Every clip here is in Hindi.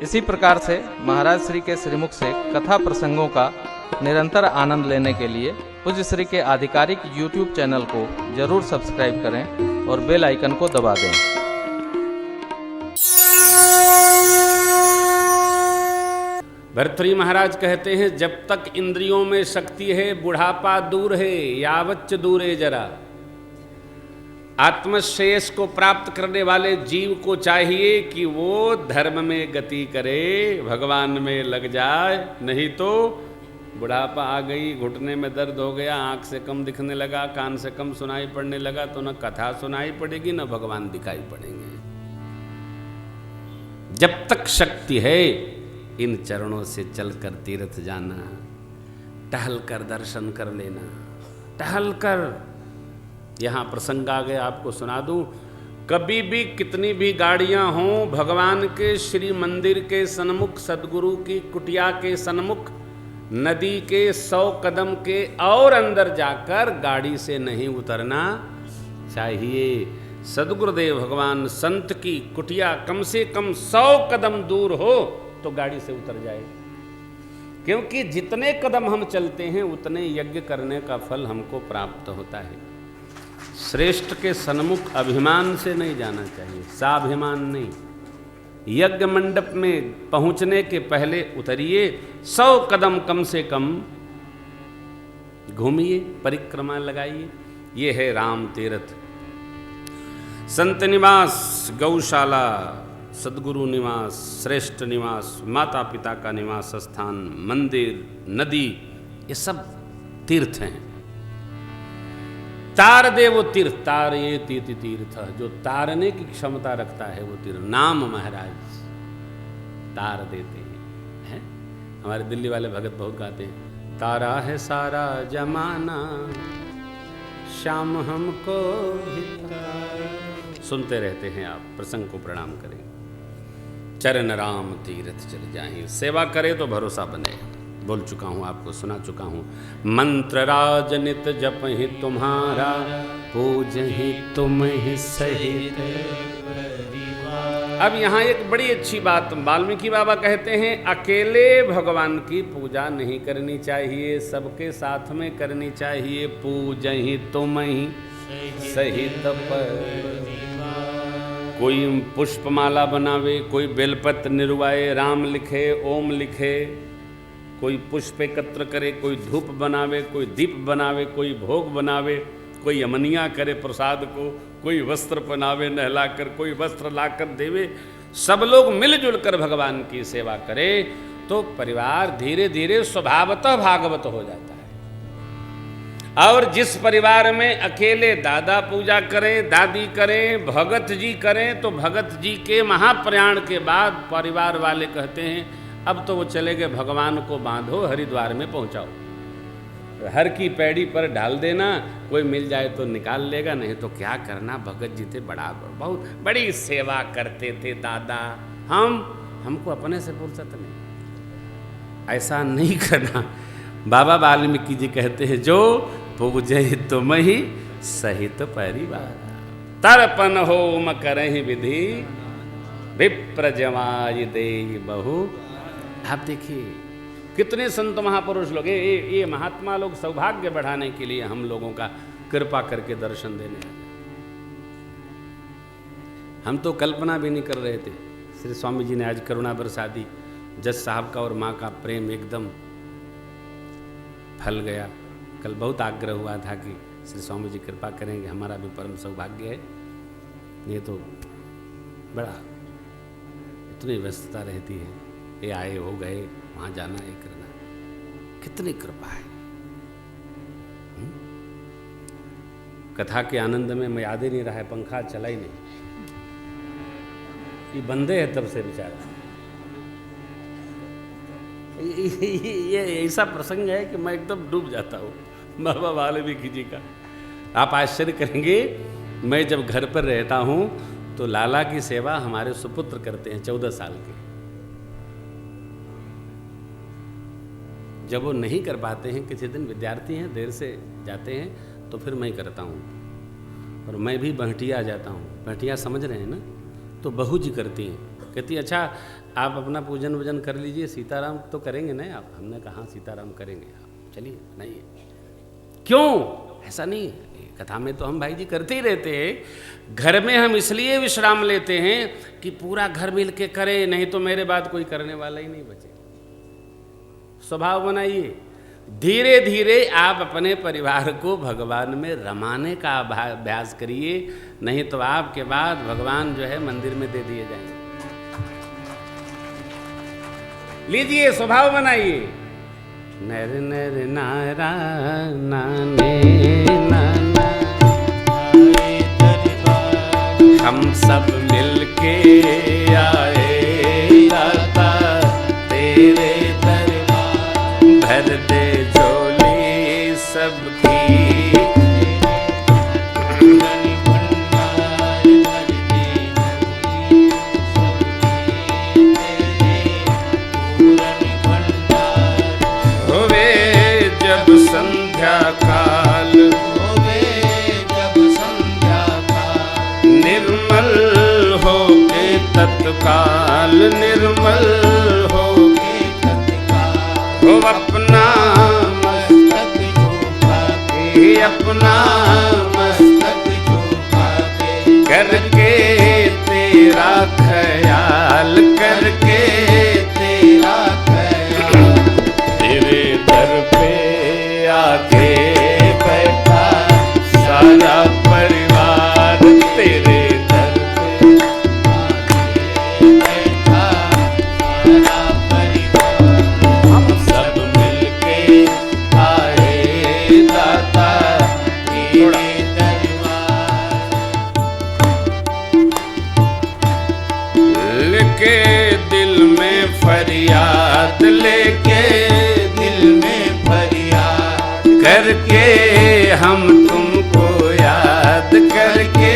इसी प्रकार से महाराज श्री के श्रीमुख से कथा प्रसंगों का निरंतर आनंद लेने के लिए पूज्य श्री के आधिकारिक YouTube चैनल को जरूर सब्सक्राइब करें और बेल आइकन को दबा दें। भर्तृहरि महाराज कहते हैं, जब तक इंद्रियों में शक्ति है बुढ़ापा दूर है, यावच्च दूरे जरा। आत्मश्रेयस को प्राप्त करने वाले जीव को चाहिए कि वो धर्म में गति करे, भगवान में लग जाए, नहीं तो बुढ़ापा आ गई, घुटने में दर्द हो गया, आंख से कम दिखने लगा, कान से कम सुनाई पड़ने लगा, तो न कथा सुनाई पड़ेगी न भगवान दिखाई पड़ेंगे। जब तक शक्ति है इन चरणों से चलकर तीर्थ जाना, टहल कर दर्शन कर लेना, टहल कर। यहाँ प्रसंग आ गया, आपको सुना दूं। कभी भी कितनी भी गाड़ियां हों, भगवान के श्री मंदिर के सन्मुख, सदगुरु की कुटिया के सन्मुख, नदी के 100 कदम के और अंदर जाकर गाड़ी से नहीं उतरना चाहिए। सदगुरुदेव भगवान संत की कुटिया कम से कम 100 कदम दूर हो तो गाड़ी से उतर जाए, क्योंकि जितने कदम हम चलते हैं उतने यज्ञ करने का फल हमको प्राप्त होता है। श्रेष्ठ के सन्मुख अभिमान से नहीं जाना चाहिए, साभिमान नहीं। यज्ञ मंडप में पहुंचने के पहले उतरिए, 100 कदम कम से कम घूमिए, परिक्रमा लगाइए। ये है राम तीर्थ, संत निवास, गौशाला, सदगुरु निवास, श्रेष्ठ निवास, माता पिता का निवास स्थान, मंदिर, नदी, ये सब तीर्थ हैं। तार दे वो तीर्थ, तार ये तीर्थ, जो तारने की क्षमता रखता है वो तीर्थ। नाम महाराज तार देते हैं। हमारे दिल्ली वाले भगत बहुत गाते हैं, तारा है सारा जमाना, शाम हमको सुनते रहते हैं आप। प्रसंग को प्रणाम करें, चरण राम तीर्थ चल जाएं, सेवा करे तो भरोसा बने। बोल चुका हूँ, आपको सुना चुका हूँ। मंत्र राजनित जप ही तुम्हारा, पूज ही तुम ही सहित। अब यहाँ एक बड़ी अच्छी बात वाल्मीकि बाबा कहते हैं, अकेले भगवान की पूजा नहीं करनी चाहिए, सबके साथ में करनी चाहिए। पूज ही तुम ही सहित कोई पुष्पमाला बनावे, कोई बेलपत्र निर्वाए, राम लिखे, ओम लिखे, कोई पुष्प एकत्र करे, कोई धूप बनावे, कोई दीप बनावे, कोई भोग बनावे, कोई यमनिया करे प्रसाद को, कोई वस्त्र पहनावे नहलाकर, कोई वस्त्र लाकर देवे। सब लोग मिलजुल कर भगवान की सेवा करे तो परिवार धीरे धीरे स्वभावतः भागवत हो जाता है। और जिस परिवार में अकेले दादा पूजा करें, दादी करें, भगत जी करें, तो भगत जी के महाप्रयाण के बाद परिवार वाले कहते हैं अब तो वो चले गए, भगवान को बांधो, हरिद्वार में पहुंचाओ। हर की पैड़ी पर डाल देना, कोई मिल जाए तो निकाल लेगा, नहीं तो क्या करना। भगत जी थे, बहुत बड़ी सेवा करते थे दादा। हमको अपने से फुर्सत नहीं, ऐसा नहीं करना। बाबा वाल्मीकि जी कहते हैं, जो पूजे तुम ही सहित परिवार, तर्पण होम करहि विधि, विप्र जमाय देहि बहु। आप देखिए कितने संत महापुरुष लोग, ये महात्मा लोग सौभाग्य बढ़ाने के लिए हम लोगों का कृपा करके दर्शन देने आए। हम तो कल्पना भी नहीं कर रहे थे। श्री स्वामी जी ने आज करुणा बरसा दी। जज साहब का और माँ का प्रेम एकदम फल गया। कल बहुत आग्रह हुआ था कि श्री स्वामी जी कृपा करेंगे, हमारा भी परम सौभाग्य है। ये तो बड़ा इतनी व्यस्तता रहती है, ये आए हो गए, वहाँ जाना, ये करना, कितनी कृपा है। कथा के आनंद में मैं याद ही नहीं रहा है, पंखा चला ही नहीं, ये बंदे है तब से बेचारा। ये ऐसा प्रसंग है कि मैं एकदम डूब जाता हूँ बाबा वाल्मीकि जी का। आप आश्चर्य करेंगे, मैं जब घर पर रहता हूँ तो लाला की सेवा हमारे सुपुत्र करते हैं 14 साल के। जब वो नहीं कर पाते हैं, किसी दिन विद्यार्थी हैं, देर से जाते हैं, तो फिर मैं करता हूँ। और मैं भी बहटिया जाता हूँ। बहटिया समझ रहे हैं ना? तो बहू जी करती हैं, कहती अच्छा आप अपना पूजन वूजन कर लीजिए, सीताराम तो करेंगे ना आप? हमने कहा सीताराम करेंगे आप, चलिए नहीं। क्यों ऐसा नहीं है, कथा में तो हम भाई जी करते ही रहते हैं। घर में हम इसलिए विश्राम लेते हैं कि पूरा घर मिल के करे, नहीं तो मेरे बाद कोई करने वाला ही नहीं बचे। स्वभाव बनाइए, धीरे धीरे आप अपने परिवार को भगवान में रमाने का अभ्यास करिए, नहीं तो आपके बाद भगवान जो है मंदिर में दे दिए जाएंगे। लीजिए, स्वभाव बनाइए। नर नर नारा नाने नाना, हम सब मिलके आए दाता तेरे दरबार, भर दे झोली सबकी, संध्या काल होवे जब संध्या काल, निर्मल हो के तत्काल, निर्मल हो के तत्काल, हो अपना मस्तक झुका के, अपना मस्तक झुका के, करके तेरा ख्याल, करके तेरा ख्याल, तेरे दर पे आके बैठा सारा परिवार, तेरे दर पे आके बैठा सारा परिवार, हम सब मिलके आए दाता तेरे दरबार, लेके दिल में फरियाद, लेके दिल में फरियाद, करके हम तुमको याद, करके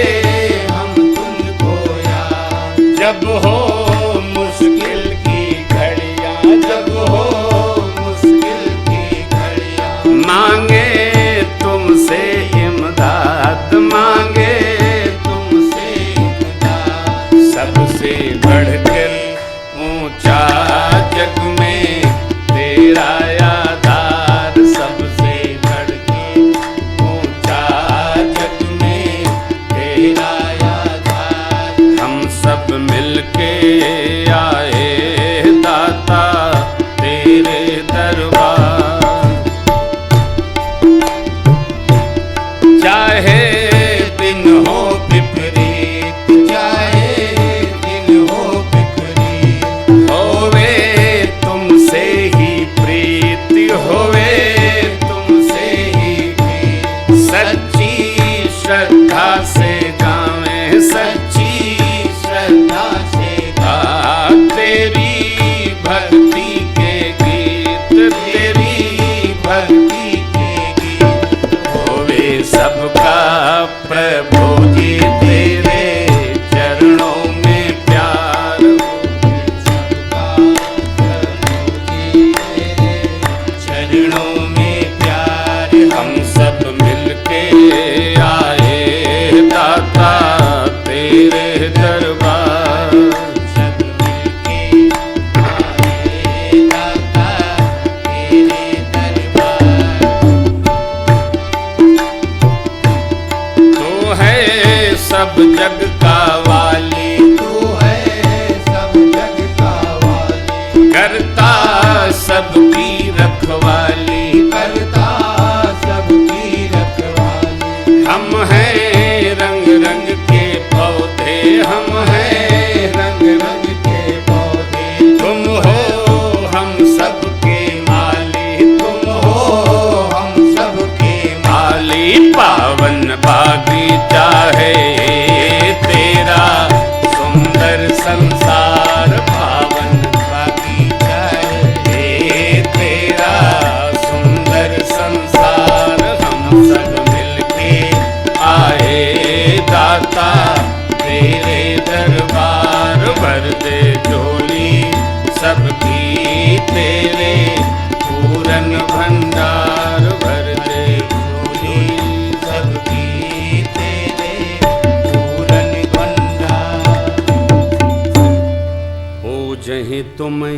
हम तुमको याद, जब हो मुश्किल की घड़ियां, जब हो मुश्किल की घड़ियां, मांगे तुमसे इमदाद, मांगे तुमसे इमदाद, सबसे बढ़कर ऊंचा जग में तेरा आधार, सबसे बढ़के ऊंचा जग में तेरा आधार, हम सब मिलके आए दाता तेरे दरबार, चाहे दिन हो विपरीत, चाहे दिन हो विपरीत, होवे तुमसे ही प्रीति, होवे तुमसे ही प्रीति, सच्ची श्रद्धा से गावे, सच्ची श्रद्धा से गा, तेरी भक्ति के गीत, तेरी भक्ति के गीत, होवे सबका प्रभु जी तेरे चरणों में प्यार, होवे सबका प्रभु जी तेरे चरणों में प्यार, हम सब मिलके आए दाता तेरे दरबार, सब मिलके आए दाता तेरे दरबार, तू है सब जग का वाली, तू है सब जग का वाली, करता सबकी रखवाली, करता सबकी रखवाली, हम हैं रंग रंग के पौधे, हम हैं रंग रंग के पौधे, तुम हो हम सबके माली, तुम हो हम सबके माली, पावन बागीचा है तेरा सुंदर संसार, पावन बागीचा है तेरा सुंदर संसार, हम सब मिलके आए दाता तेरे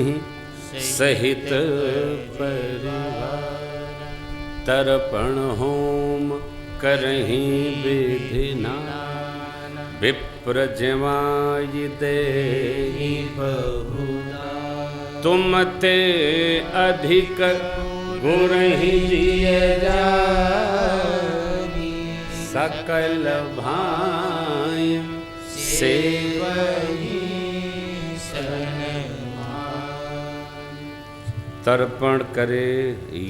नहीं सहित परिवार, तर्पण होम करही विधि नान, विप्र जमाई दे तुम ते अधिक गुरहि जिय जानी, सकल भाई सेवही तर्पण करे,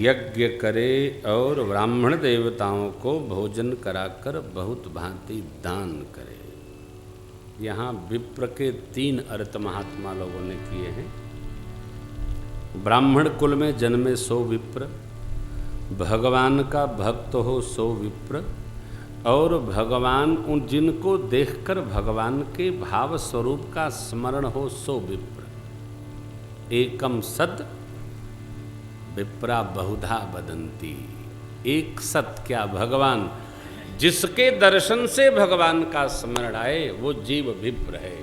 यज्ञ करे और ब्राह्मण देवताओं को भोजन कराकर बहुत भांति दान करे। यहाँ विप्र के 3 अर्थ महात्मा लोगों ने किए हैं। ब्राह्मण कुल में जन्मे सो विप्र, भगवान का भक्त हो सो विप्र, और भगवान उन जिनको देखकर भगवान के भाव स्वरूप का स्मरण हो सो विप्र। एकम सत विप्रा बहुधा बदंती, एक सत क्या भगवान, जिसके दर्शन से भगवान का स्मरण आए वो जीव विप्र है।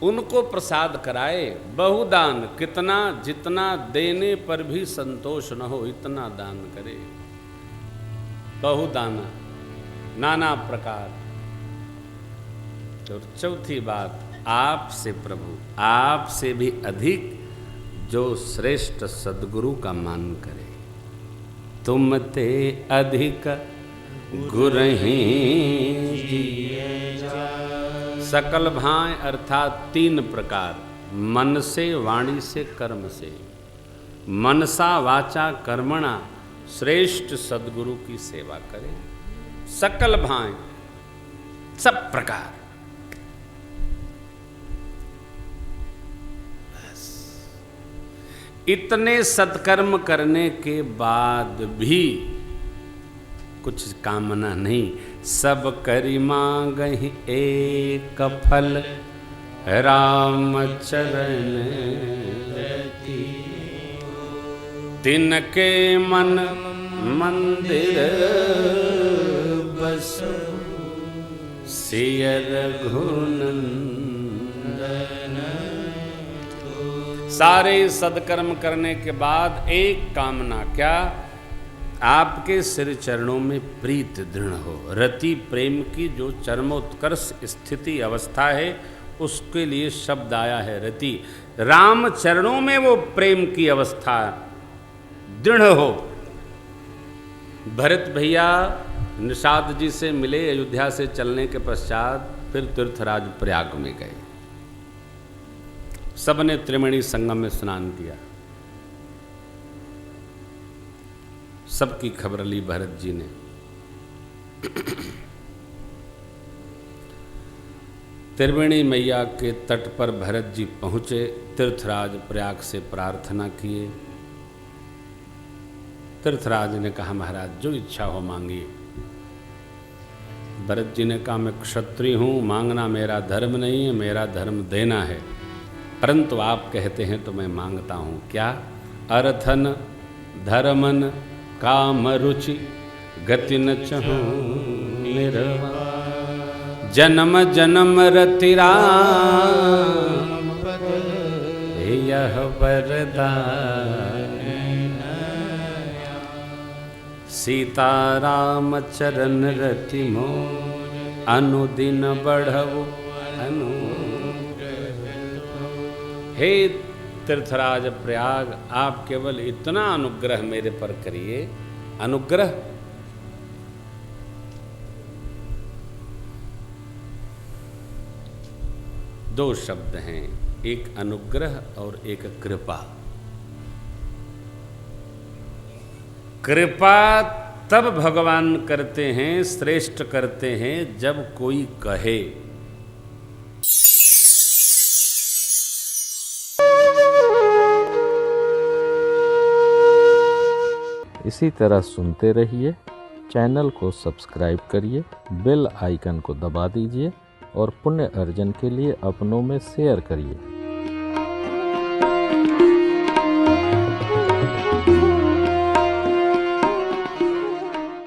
उनको प्रसाद कराए, बहुदान, कितना जितना देने पर भी संतोष न हो इतना दान करे, बहुदान नाना प्रकार। और चौथी बात, आपसे प्रभु, आपसे भी अधिक जो श्रेष्ठ सद्गुरु का मान करे, तुम ते अधिक गुरहि जिय जानी। सकल भाय अर्थात 3 प्रकार, मन से, वाणी से, कर्म से। मनसा वाचा कर्मणा श्रेष्ठ सद्गुरु की सेवा करे। सकल भाय, सब प्रकार। इतने सत्कर्म करने के बाद भी कुछ कामना नहीं, सब करि मांगहि एक फल, राम चरण रति। तिनके मन मंदिर बसु, सिय रघुनंदन। सारे सदकर्म करने के बाद एक कामना, क्या? आपके सिर चरणों में प्रीत दृढ़ हो। रति प्रेम की जो चरमोत्कर्ष स्थिति अवस्था है उसके लिए शब्द आया है रति। राम चरणों में वो प्रेम की अवस्था दृढ़ हो। भरत भैया निषाद जी से मिले, अयोध्या से चलने के पश्चात फिर तीर्थराज प्रयाग में गए। सबने त्रिवेणी संगम में स्नान किया। सबकी खबर ली भरत जी ने। त्रिवेणी मैया के तट पर भरत जी पहुंचे। तीर्थराज प्रयाग से प्रार्थना किए। तीर्थराज ने कहा, महाराज जो इच्छा हो मांगिए। भरत जी ने कहा, मैं क्षत्रिय हूं, मांगना मेरा धर्म नहीं है, मेरा धर्म देना है, परंतु आप कहते हैं तो मैं मांगता हूं। क्या? अर्थन धर्मन काम रुचि, गति न चहूं निर्वाण। जन्म जन्म रति राम पद, यह वरदान। सीताराम चरण रति मोर, अनुदिन बढ़ऊ अनु। हे तीर्थराज प्रयाग, आप केवल इतना अनुग्रह मेरे पर करिए। अनुग्रह दो शब्द हैं, एक अनुग्रह और एक कृपा। कृपा तब भगवान करते हैं, श्रेष्ठ करते हैं, जब कोई कहे। इसी तरह सुनते रहिए। चैनल को सब्सक्राइब करिए, बेल आइकन को दबा दीजिए और पुण्य अर्जन के लिए अपनों में शेयर करिए।